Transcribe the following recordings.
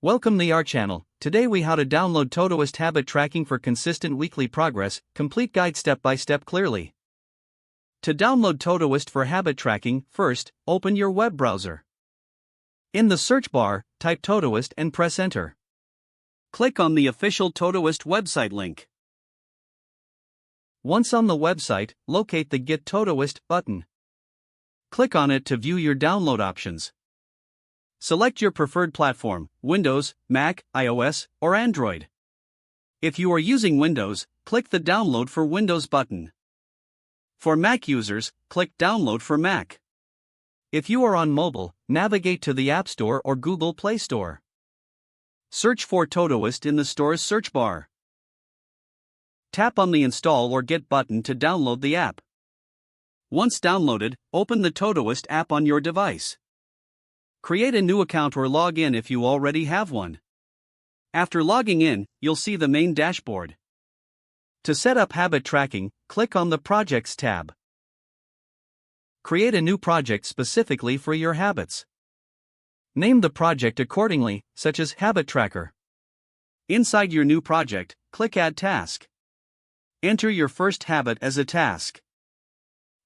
Welcome to our channel. Today we how to download Todoist habit tracking for consistent weekly progress, complete guide step by step clearly. To download Todoist for habit tracking, first, open your web browser. In the search bar, type Todoist and press enter. Click on the official Todoist website link. Once on the website, locate the Get Todoist button. Click on it to view your download options. Select your preferred platform, Windows, Mac, iOS, or Android. If you are using Windows, click the Download for Windows button. For Mac users, click Download for Mac. If you are on mobile, navigate to the App Store or Google Play Store. Search for Todoist in the store's search bar. Tap on the Install or Get button to download the app. Once downloaded, open the Todoist app on your device. Create a new account or log in if you already have one. After logging in, you'll see the main dashboard. To set up habit tracking, click on the Projects tab. Create a new project specifically for your habits. Name the project accordingly, such as Habit Tracker. Inside your new project, click Add Task. Enter your first habit as a task.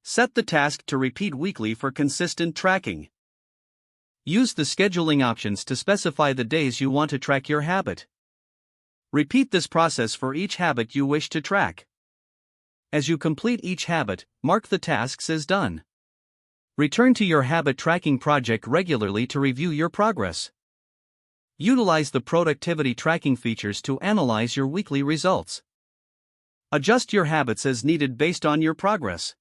Set the task to repeat weekly for consistent tracking. Use the scheduling options to specify the days you want to track your habit. Repeat this process for each habit you wish to track. As you complete each habit, mark the tasks as done. Return to your habit tracking project regularly to review your progress. Utilize the productivity tracking features to analyze your weekly results. Adjust your habits as needed based on your progress.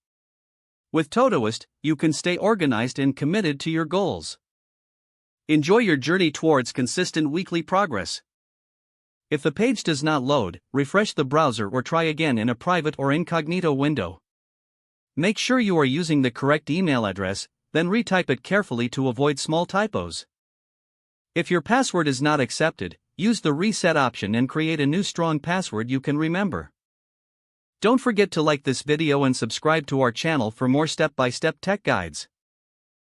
With Todoist, you can stay organized and committed to your goals. Enjoy your journey towards consistent weekly progress. If the page does not load, refresh the browser or try again in a private or incognito window. Make sure you are using the correct email address, then retype it carefully to avoid small typos. If your password is not accepted, use the reset option and create a new strong password you can remember. Don't forget to like this video and subscribe to our channel for more step-by-step tech guides.